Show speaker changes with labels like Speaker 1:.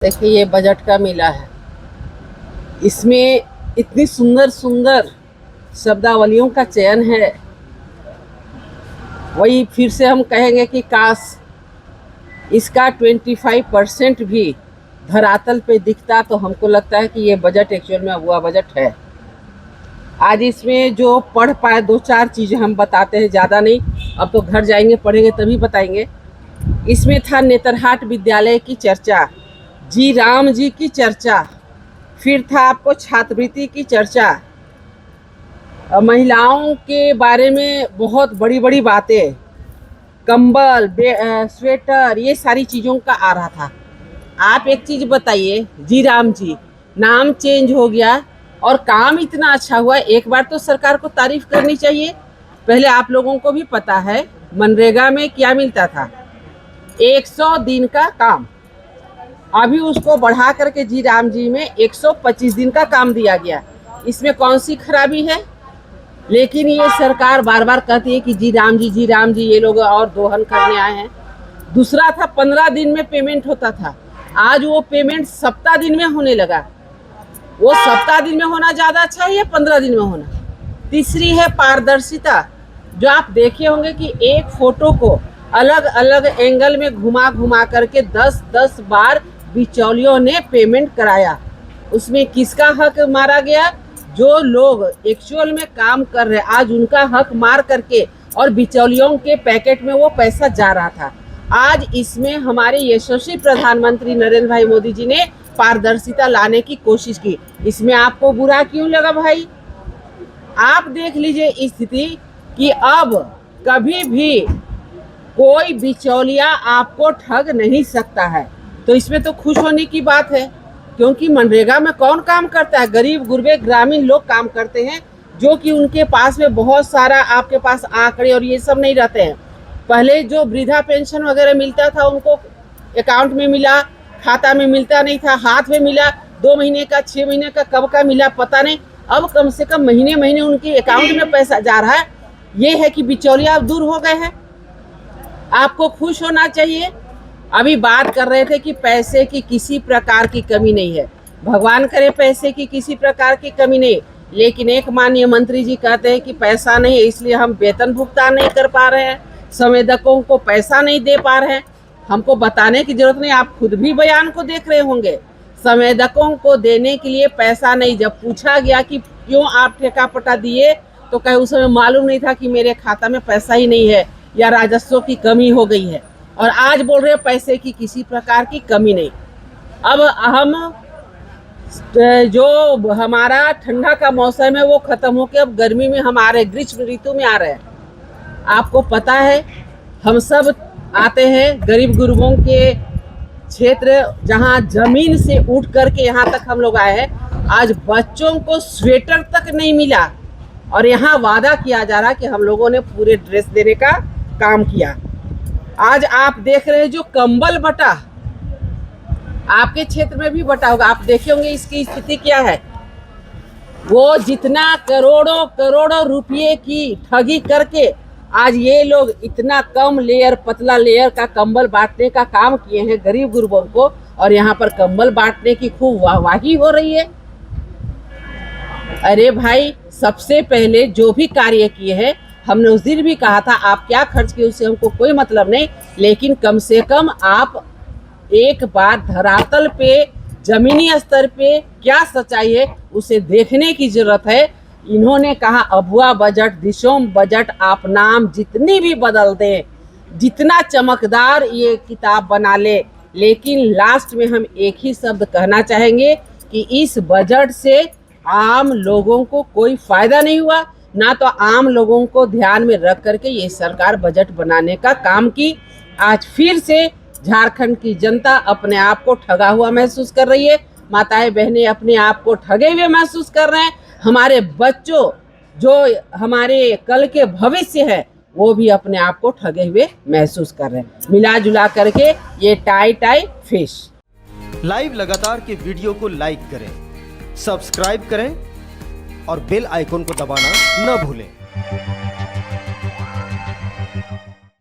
Speaker 1: देखिए ये बजट का मिला है, इसमें इतनी सुंदर सुंदर शब्दावलियों का चयन है। वही फिर से हम कहेंगे कि काश इसका 25% भी धरातल पे दिखता तो हमको लगता है कि ये बजट एक्चुअल में हुआ बजट है। आज इसमें जो पढ़ पाए दो चार चीज़ें हम बताते हैं, ज़्यादा नहीं, अब तो घर जाएंगे पढ़ेंगे तभी बताएंगे। इसमें था नेतरहाट विद्यालय की चर्चा, जी राम जी की चर्चा, फिर था आपको छात्रवृत्ति की चर्चा, महिलाओं के बारे में बहुत बड़ी बड़ी बातें, कंबल स्वेटर, ये सारी चीज़ों का आ रहा था। आप एक चीज़ बताइए, जी राम जी नाम चेंज हो गया और काम इतना अच्छा हुआ। एक बार तो सरकार को तारीफ करनी चाहिए। पहले आप लोगों को भी पता है मनरेगा में क्या मिलता था, 100 दिन का काम, अभी उसको बढ़ा करके जी राम जी में 125 दिन का काम दिया गया। इसमें कौन सी खराबी है? लेकिन ये सरकार बार बार कहती है कि जी राम जी, ये लोग और दोहन करने आए हैं। दूसरा था 15 दिन में पेमेंट होता था, आज वो पेमेंट सप्ताह दिन में होने लगा। वो सप्ताह दिन में होना ज़्यादा अच्छा है या 15 दिन में होना? तीसरी है पारदर्शिता, जो आप देखे होंगे कि एक फोटो को अलग अलग एंगल में घुमा घुमा करके 10-10 बार बिचौलियों ने पेमेंट कराया। उसमें किसका हक मारा गया? जो लोग एक्चुअल में काम कर रहे, आज उनका हक मार करके और बिचौलियों के पैकेट में वो पैसा जा रहा था। आज इसमें हमारे यशस्वी प्रधानमंत्री नरेंद्र भाई मोदी जी ने पारदर्शिता लाने की कोशिश की। इसमें आपको बुरा क्यों लगा भाई? आप देख लीजिए स्थिति कि अब कभी भी कोई बिचौलिया आपको ठग नहीं सकता है, तो इसमें तो खुश होने की बात है। क्योंकि मनरेगा में कौन काम करता है? गरीब गुरबे ग्रामीण लोग काम करते हैं, जो कि उनके पास में बहुत सारा आपके पास आंकड़े और ये सब नहीं रहते हैं। पहले जो वृद्धा पेंशन वगैरह मिलता था उनको अकाउंट में मिला, खाता में मिलता नहीं था, हाथ में मिला, 2 महीने का 6 महीने का कब का मिला पता नहीं। अब कम से कम महीने महीने उनके अकाउंट में पैसा जा रहा है। ये है कि बिचौलिया अब दूर हो गए हैं, आपको खुश होना चाहिए। अभी बात कर रहे थे कि पैसे की किसी प्रकार की कमी नहीं है, भगवान करे पैसे की किसी प्रकार की कमी नहीं, लेकिन एक माननीय मंत्री जी कहते हैं कि पैसा नहीं है इसलिए हम वेतन भुगतान नहीं कर पा रहे हैं, संवेदकों को पैसा नहीं दे पा रहे हैं। हमको बताने की जरूरत नहीं, आप खुद भी बयान को देख रहे होंगे। संवेदकों को देने के लिए पैसा नहीं। जब पूछा गया कि क्यों आप ठेका पट्टा दिए तो कहे उस समय मालूम नहीं था कि मेरे खाता में पैसा ही नहीं है या राजस्व की कमी हो गई है। और आज बोल रहे हैं पैसे की किसी प्रकार की कमी नहीं। अब हम जो हमारा ठंडा का मौसम है वो खत्म होकर अब गर्मी में हम आ रहे, ग्रीष्म ऋतु में आ रहे हैं। आपको पता है हम सब आते हैं गरीब गुरबों के क्षेत्र, जहां जमीन से उठ करके यहाँ तक हम लोग आए हैं। आज बच्चों को स्वेटर तक नहीं मिला और यहाँ वादा किया जा रहा कि हम लोगों ने पूरे ड्रेस देने का काम किया। आज आप देख रहे हैं जो कंबल बटा, आपके क्षेत्र में भी बटा होगा, आप देखे होंगे इसकी स्थिति क्या है। वो जितना करोड़ों करोड़ों रुपये की ठगी करके आज ये लोग इतना कम लेयर, पतला लेयर का कंबल बांटने का काम किए हैं गरीब गुरबों को, और यहाँ पर कंबल बांटने की खूब वाहवाही हो रही है। अरे भाई, सबसे पहले जो भी कार्य किए हैं, हमने उस दिन भी कहा था आप क्या खर्च किए उससे हमको कोई मतलब नहीं, लेकिन कम से कम आप एक बार धरातल पे, जमीनी स्तर पे क्या सच्चाई है उसे देखने की जरूरत है। इन्होंने कहा अभुआ बजट, दिशोम बजट, आप नाम जितनी भी बदल दें, जितना चमकदार ये किताब बना ले, लेकिन लास्ट में हम एक ही शब्द कहना चाहेंगे कि इस बजट से आम लोगों को कोई फायदा नहीं हुआ। ना तो आम लोगों को ध्यान में रख करके ये सरकार बजट बनाने का काम की। आज फिर से झारखंड की जनता अपने आप को ठगा हुआ महसूस कर रही है, माताएं बहनें अपने आप को ठगे हुए महसूस कर रहे हैं, हमारे बच्चों जो हमारे कल के भविष्य है वो भी अपने आप को ठगे हुए महसूस कर रहे हैं। मिला जुला करके ये टाई फिश।
Speaker 2: लाइव लगातार के वीडियो को लाइक करें, सब्सक्राइब करें और बेल आइकन को दबाना न भूलें।